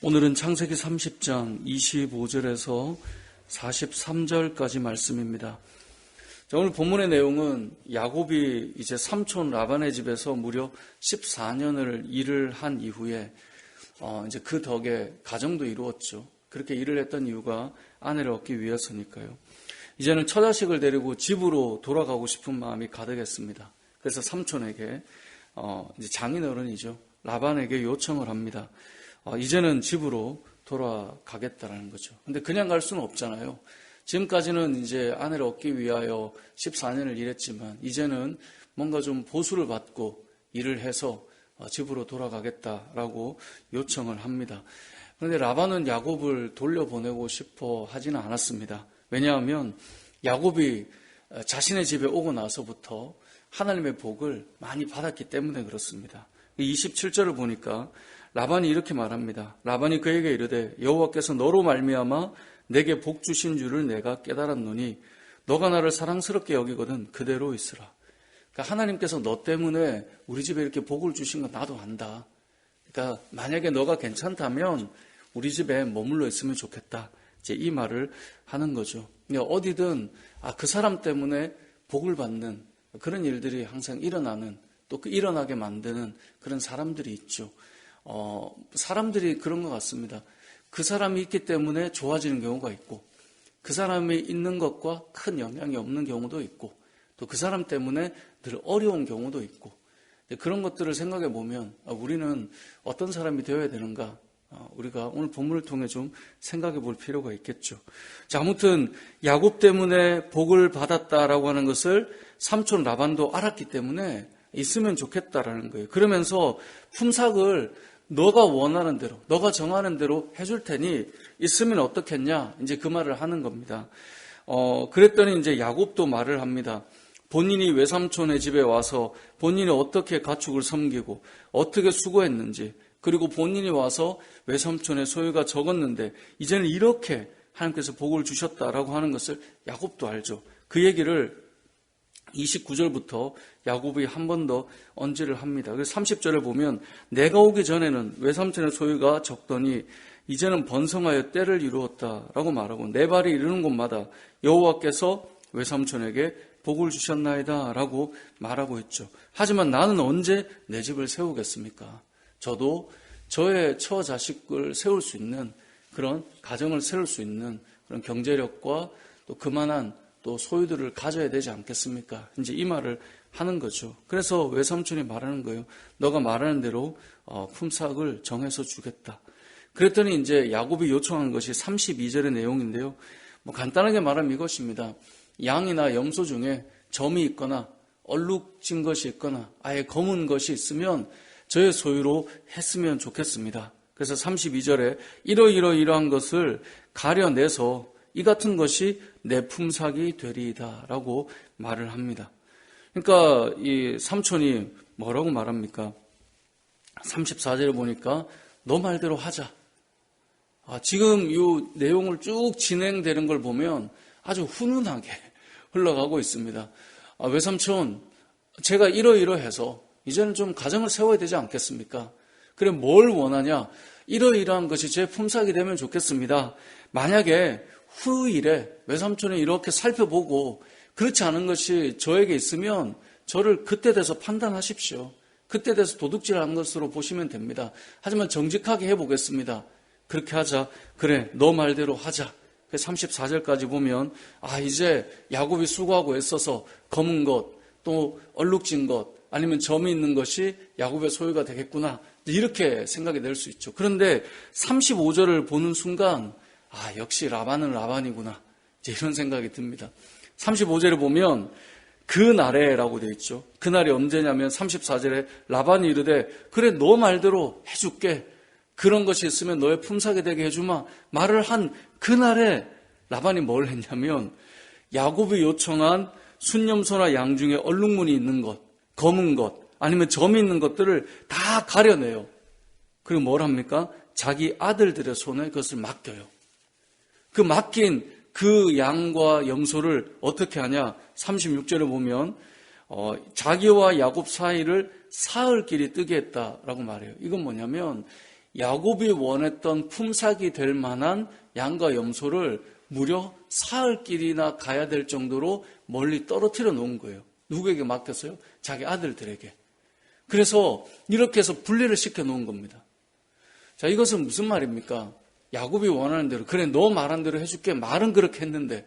오늘은 창세기 30장 25절에서 43절까지 말씀입니다. 자, 오늘 본문의 내용은 야곱이 이제 삼촌 라반의 집에서 무려 14년을 일을 한 이후에 이제 그 덕에 가정도 이루었죠. 그렇게 일을 했던 이유가 아내를 얻기 위해서니까요. 이제는 처자식을 데리고 집으로 돌아가고 싶은 마음이 가득했습니다. 그래서 삼촌에게 이제 장인어른이죠. 라반에게 요청을 합니다. 이제는 집으로 돌아가겠다라는 거죠. 근데 그냥 갈 수는 없잖아요. 지금까지는 이제 아내를 얻기 위하여 14년을 일했지만 이제는 뭔가 좀 보수를 받고 일을 해서 집으로 돌아가겠다라고 요청을 합니다. 그런데 라반은 야곱을 돌려보내고 싶어 하지는 않았습니다. 왜냐하면 야곱이 자신의 집에 오고 나서부터 하나님의 복을 많이 받았기 때문에 그렇습니다. 27절을 보니까 라반이 이렇게 말합니다. 라반이 그에게 이르되 여호와께서 너로 말미암아 내게 복 주신 줄을 내가 깨달았노니 너가 나를 사랑스럽게 여기거든 그대로 있으라. 그러니까 하나님께서 너 때문에 우리 집에 이렇게 복을 주신 건 나도 안다. 그러니까 만약에 너가 괜찮다면 우리 집에 머물러 있으면 좋겠다. 이제 이 말을 하는 거죠. 그러니까 어디든 그 사람 때문에 복을 받는 그런 일들이 항상 일어나는 또 그 일어나게 만드는 그런 사람들이 있죠. 사람들이 그런 것 같습니다. 그 사람이 있기 때문에 좋아지는 경우가 있고 그 사람이 있는 것과 큰 영향이 없는 경우도 있고 또 그 사람 때문에 늘 어려운 경우도 있고 그런 것들을 생각해 보면 우리는 어떤 사람이 되어야 되는가 우리가 오늘 본문을 통해 좀 생각해 볼 필요가 있겠죠. 자, 아무튼 야곱 때문에 복을 받았다라고 하는 것을 삼촌 라반도 알았기 때문에 있으면 좋겠다라는 거예요. 그러면서 품삯을 너가 원하는 대로, 너가 정하는 대로 해줄 테니 있으면 어떻겠냐? 이제 그 말을 하는 겁니다. 그랬더니 이제 야곱도 말을 합니다. 본인이 외삼촌의 집에 와서 본인이 어떻게 가축을 섬기고 어떻게 수고했는지 그리고 본인이 와서 외삼촌의 소유가 적었는데 이제는 이렇게 하나님께서 복을 주셨다라고 하는 것을 야곱도 알죠. 그 얘기를 29절부터 야곱이 한 번 더 언지를 합니다. 그래서 30절에 보면 내가 오기 전에는 외삼촌의 소유가 적더니 이제는 번성하여 때를 이루었다라고 말하고 내 발이 이르는 곳마다 여호와께서 외삼촌에게 복을 주셨나이다 라고 말하고 있죠. 하지만 나는 언제 내 집을 세우겠습니까? 저도 저의 처자식을 세울 수 있는 그런 가정을 세울 수 있는 그런 경제력과 또 그만한 또 소유들을 가져야 되지 않겠습니까? 이제 이 말을 하는 거죠. 그래서 외삼촌이 말하는 거예요. 너가 말하는 대로 품삯을 정해서 주겠다. 그랬더니 이제 야곱이 요청한 것이 32절의 내용인데요. 간단하게 말하면 이것입니다. 양이나 염소 중에 점이 있거나 얼룩진 것이 있거나 아예 검은 것이 있으면 저의 소유로 했으면 좋겠습니다. 그래서 32절에 이러한 것을 가려내서 이 같은 것이 내 품삯이 되리이다 라고 말을 합니다. 그러니까 이 삼촌이 뭐라고 말합니까? 34절에 보니까 너 말대로 하자. 지금 이 내용을 쭉 진행되는 걸 보면 아주 훈훈하게 흘러가고 있습니다. 외삼촌, 제가 이러해서 이제는 좀 가정을 세워야 되지 않겠습니까? 그래 뭘 원하냐? 이러한 것이 제 품삯이 되면 좋겠습니다. 만약에 후일에 외삼촌이 이렇게 살펴보고 그렇지 않은 것이 저에게 있으면 저를 그때 돼서 판단하십시오. 그때 돼서 도둑질하는 것으로 보시면 됩니다. 하지만 정직하게 해보겠습니다. 그렇게 하자. 그래 너 말대로 하자. 34절까지 보면 이제 야곱이 수고하고 애써서 검은 것 또 얼룩진 것 아니면 점이 있는 것이 야곱의 소유가 되겠구나 이렇게 생각이 될 수 있죠. 그런데 35절을 보는 순간 역시 라반은 라반이구나 이제 이런 생각이 듭니다. 35절에 보면 그날에라고 되어 있죠. 그날이 언제냐면 34절에 라반이 이르되 그래 너 말대로 해줄게. 그런 것이 있으면 너의 품삯이 되게 해주마. 말을 한 그날에 라반이 뭘 했냐면 야곱이 요청한 순염소나 양 중에 얼룩무늬 있는 것, 검은 것, 아니면 점이 있는 것들을 다 가려내요. 그리고 뭘 합니까? 자기 아들들의 손에 그것을 맡겨요. 그 맡긴 그 양과 염소를 어떻게 하냐? 36절에 보면 자기와 야곱 사이를 사흘 길이 뜨게 했다라고 말해요. 이건 뭐냐면 야곱이 원했던 품삯이 될 만한 양과 염소를 무려 사흘 길이나 가야 될 정도로 멀리 떨어뜨려 놓은 거예요. 누구에게 맡겼어요? 자기 아들들에게. 그래서 이렇게 해서 분리를 시켜 놓은 겁니다. 자, 이것은 무슨 말입니까? 야곱이 원하는 대로, 그래 너 말한 대로 해줄게, 말은 그렇게 했는데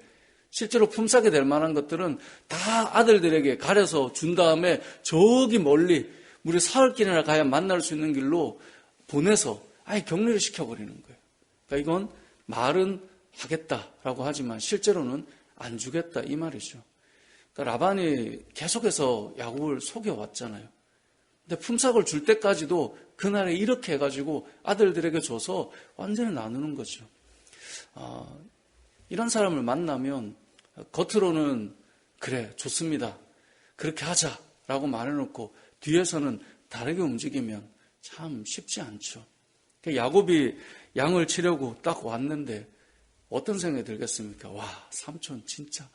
실제로 품삯이 될 만한 것들은 다 아들들에게 가려서 준 다음에 저기 멀리 무려 사흘 길이나 가야 만날 수 있는 길로 보내서 아예 격리를 시켜버리는 거예요. 그러니까 이건 말은 하겠다라고 하지만 실제로는 안 주겠다 이 말이죠. 그러니까 라반이 계속해서 야곱을 속여왔잖아요. 근데 품삯을 줄 때까지도 그날에 이렇게 해가지고 아들들에게 줘서 완전히 나누는 거죠. 이런 사람을 만나면 겉으로는 그래 좋습니다, 그렇게 하자라고 말해놓고 뒤에서는 다르게 움직이면 참 쉽지 않죠. 야곱이 양을 치려고 딱 왔는데 어떤 생각이 들겠습니까? 와, 삼촌 진짜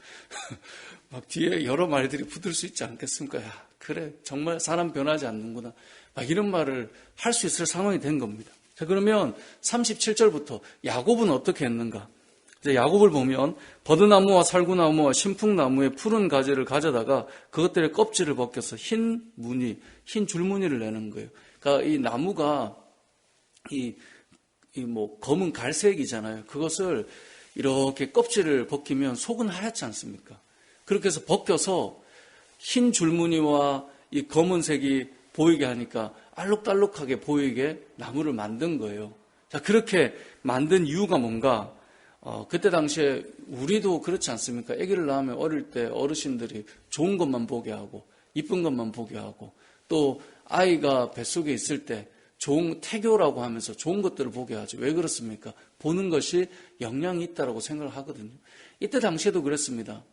막 뒤에 여러 말들이 붙을 수 있지 않겠습니까? 야, 그래 정말 사람 변하지 않는구나, 막 이런 말을 할 수 있을 상황이 된 겁니다. 자, 그러면 37절부터 야곱은 어떻게 했는가? 이제 야곱을 보면 버드나무와 살구나무와 신풍나무의 푸른 가지를 가져다가 그것들의 껍질을 벗겨서 흰 무늬, 흰 줄무늬를 내는 거예요. 그러니까 이 나무가 검은 갈색이잖아요. 그것을 이렇게 껍질을 벗기면 속은 하얗지 않습니까? 그렇게 해서 벗겨서 흰 줄무늬와 이 검은색이 보이게 하니까 알록달록하게 보이게 나무를 만든 거예요. 자, 그렇게 만든 이유가 뭔가? 그때 당시에 우리도 그렇지 않습니까? 아기를 낳으면 어릴 때 어르신들이 좋은 것만 보게 하고 이쁜 것만 보게 하고 또 아이가 뱃속에 있을 때 좋은 태교라고 하면서 좋은 것들을 보게 하죠. 왜 그렇습니까? 보는 것이 영향이 있다고 생각을 하거든요. 이때 당시에도 그랬습니다.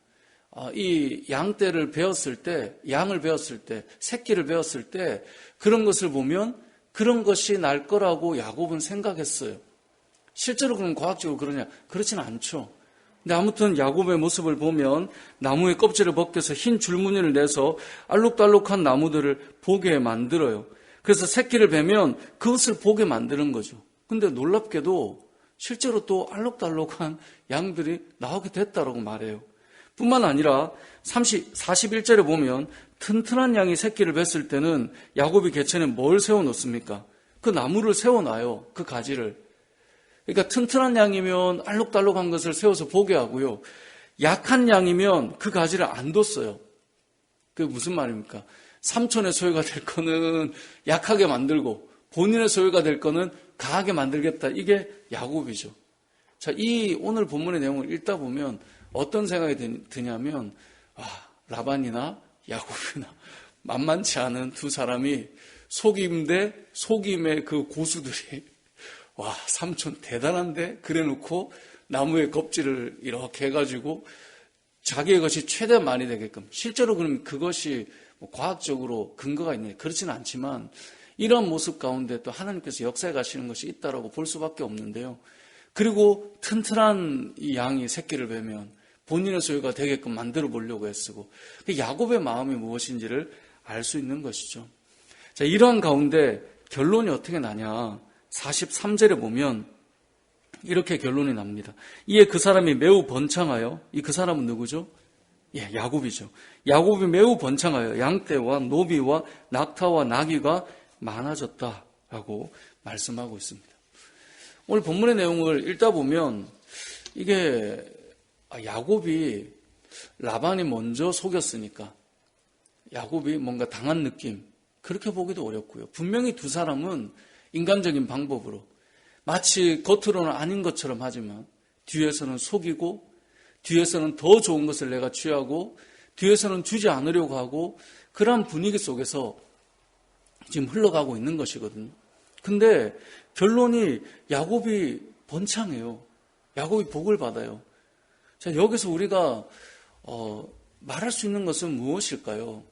이 양떼를 배웠을 때, 양을 배웠을 때, 새끼를 배웠을 때 그런 것을 보면 그런 것이 날 거라고 야곱은 생각했어요. 실제로 그럼 과학적으로 그러냐? 그렇지는 않죠. 근데 아무튼 야곱의 모습을 보면 나무의 껍질을 벗겨서 흰 줄무늬를 내서 알록달록한 나무들을 보게 만들어요. 그래서 새끼를 베면 그것을 보게 만드는 거죠. 근데 놀랍게도 실제로 또 알록달록한 양들이 나오게 됐다라고 말해요. 뿐만 아니라 41절에 보면 튼튼한 양이 새끼를 뱄을 때는 야곱이 개천에 뭘 세워놓습니까? 그 나무를 세워놔요. 그 가지를. 그러니까 튼튼한 양이면 알록달록한 것을 세워서 보게 하고요. 약한 양이면 그 가지를 안 뒀어요. 그게 무슨 말입니까? 삼촌의 소유가 될 거는 약하게 만들고 본인의 소유가 될 거는 강하게 만들겠다. 이게 야곱이죠. 자, 이 오늘 본문의 내용을 읽다 보면 어떤 생각이 드냐면 라반이나 야곱이나 만만치 않은 두 사람이 속임 대 속임의 그 고수들이 삼촌 대단한데? 그래놓고 나무의 껍질을 이렇게 해가지고 자기의 것이 최대한 많이 되게끔, 실제로 그럼 그것이 과학적으로 근거가 있느냐? 그렇지는 않지만 이런 모습 가운데 또 하나님께서 역사에 가시는 것이 있다라고 볼 수밖에 없는데요. 그리고 튼튼한 이 양이 새끼를 베면 본인의 소유가 되게끔 만들어 보려고 애쓰고, 야곱의 마음이 무엇인지를 알 수 있는 것이죠. 자, 이러한 가운데 결론이 어떻게 나냐? 43절에 보면 이렇게 결론이 납니다. 이에 그 사람이 매우 번창하여, 그 사람은 누구죠? 야곱이죠. 야곱이 매우 번창하여 양떼와 노비와 낙타와 나귀가 많아졌다라고 말씀하고 있습니다. 오늘 본문의 내용을 읽다 보면 이게 야곱이 라반이 먼저 속였으니까 야곱이 뭔가 당한 느낌, 그렇게 보기도 어렵고요. 분명히 두 사람은 인간적인 방법으로 마치 겉으로는 아닌 것처럼 하지만 뒤에서는 속이고 뒤에서는 더 좋은 것을 내가 취하고 뒤에서는 주지 않으려고 하고 그런 분위기 속에서 지금 흘러가고 있는 것이거든요. 근데 결론이 야곱이 번창해요. 야곱이 복을 받아요. 자, 여기서 우리가 말할 수 있는 것은 무엇일까요?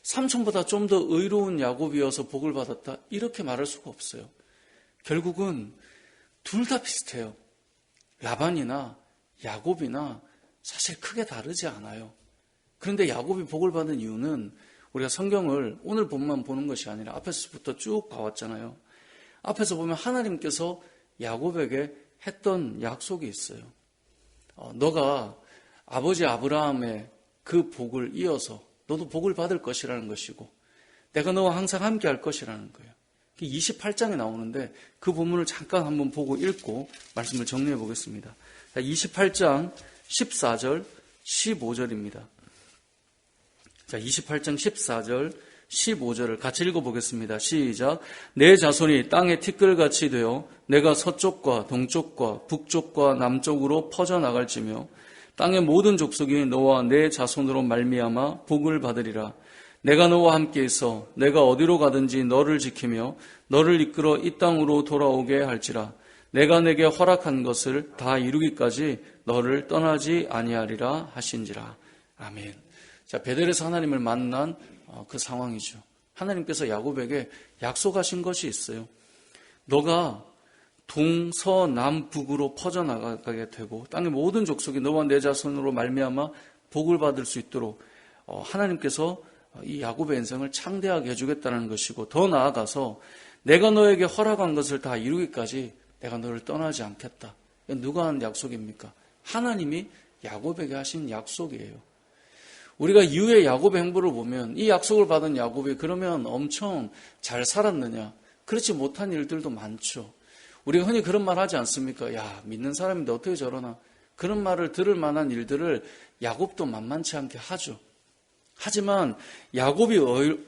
삼촌보다 좀 더 의로운 야곱이어서 복을 받았다, 이렇게 말할 수가 없어요. 결국은 둘 다 비슷해요. 라반이나 야곱이나 사실 크게 다르지 않아요. 그런데 야곱이 복을 받은 이유는 우리가 성경을 오늘 본만 보는 것이 아니라 앞에서부터 쭉 봐왔잖아요. 앞에서 보면 하나님께서 야곱에게 했던 약속이 있어요. 너가 아버지 아브라함의 그 복을 이어서 너도 복을 받을 것이라는 것이고 내가 너와 항상 함께 할 것이라는 거예요. 28장에 나오는데 그 본문을 잠깐 한번 보고 읽고 말씀을 정리해 보겠습니다. 28장 14절 15절입니다. 자, 28장 14절 15절을 같이 읽어보겠습니다. 시작. 내 자손이 땅의 티끌같이 되어 내가 서쪽과 동쪽과 북쪽과 남쪽으로 퍼져나갈지며 땅의 모든 족속이 너와 내 자손으로 말미암아 복을 받으리라. 내가 너와 함께 있어 내가 어디로 가든지 너를 지키며 너를 이끌어 이 땅으로 돌아오게 할지라. 내가 내게 허락한 것을 다 이루기까지 너를 떠나지 아니하리라 하신지라. 아멘. 자, 베델에서 하나님을 만난 그 상황이죠. 하나님께서 야곱에게 약속하신 것이 있어요. 너가 동서남북으로 퍼져나가게 되고 땅의 모든 족속이 너와 내 자손으로 말미암아 복을 받을 수 있도록 하나님께서 이 야곱의 인생을 창대하게 해주겠다는 것이고, 더 나아가서 내가 너에게 허락한 것을 다 이루기까지 내가 너를 떠나지 않겠다. 누가 한 약속입니까? 하나님이 야곱에게 하신 약속이에요. 우리가 이후에 야곱의 행보를 보면 이 약속을 받은 야곱이 그러면 엄청 잘 살았느냐? 그렇지 못한 일들도 많죠. 우리가 흔히 그런 말 하지 않습니까? 야, 믿는 사람인데 어떻게 저러나? 그런 말을 들을 만한 일들을 야곱도 만만치 않게 하죠. 하지만 야곱이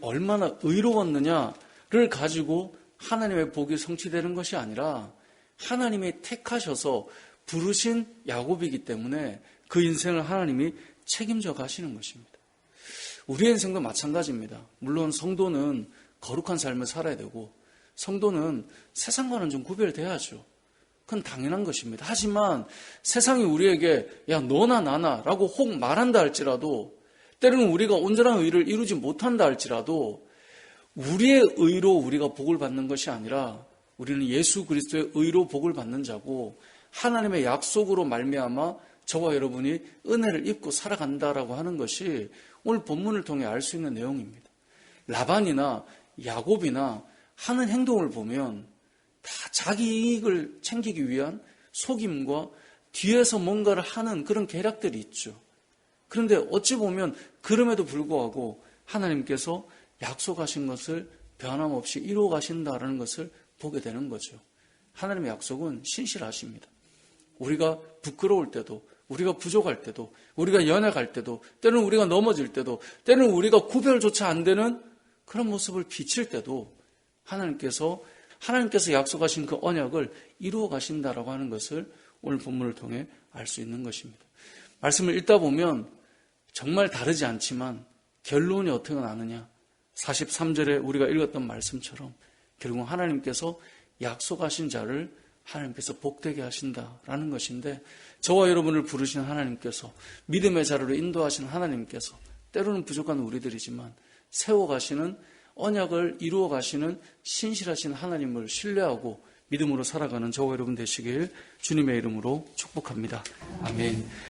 얼마나 의로웠느냐를 가지고 하나님의 복이 성취되는 것이 아니라 하나님이 택하셔서 부르신 야곱이기 때문에 그 인생을 하나님이 책임져 가시는 것입니다. 우리의 인생도 마찬가지입니다. 물론 성도는 거룩한 삶을 살아야 되고 성도는 세상과는 좀 구별돼야죠. 그건 당연한 것입니다. 하지만 세상이 우리에게 야 너나 나나 라고 혹 말한다 할지라도, 때로는 우리가 온전한 의를 이루지 못한다 할지라도 우리의 의로 우리가 복을 받는 것이 아니라 우리는 예수 그리스도의 의로 복을 받는 자고 하나님의 약속으로 말미암아 저와 여러분이 은혜를 입고 살아간다라고 하는 것이 오늘 본문을 통해 알 수 있는 내용입니다. 라반이나 야곱이나 하는 행동을 보면 다 자기 이익을 챙기기 위한 속임과 뒤에서 뭔가를 하는 그런 계략들이 있죠. 그런데 어찌 보면 그럼에도 불구하고 하나님께서 약속하신 것을 변함없이 이루어 가신다라는 것을 보게 되는 거죠. 하나님의 약속은 신실하십니다. 우리가 부끄러울 때도, 우리가 부족할 때도, 우리가 연약할 때도, 때로는 우리가 넘어질 때도, 때로는 우리가 구별조차 안 되는 그런 모습을 비칠 때도 하나님께서 약속하신 그 언약을 이루어 가신다라고 하는 것을 오늘 본문을 통해 알 수 있는 것입니다. 말씀을 읽다 보면 정말 다르지 않지만 결론이 어떻게 나느냐? 43절에 우리가 읽었던 말씀처럼 결국 하나님께서 약속하신 자를 하나님께서 복되게 하신다라는 것인데, 저와 여러분을 부르신 하나님께서, 믿음의 자리로 인도하신 하나님께서 때로는 부족한 우리들이지만 세워가시는, 언약을 이루어 가시는 신실하신 하나님을 신뢰하고 믿음으로 살아가는 저와 여러분 되시길 주님의 이름으로 축복합니다. 아멘.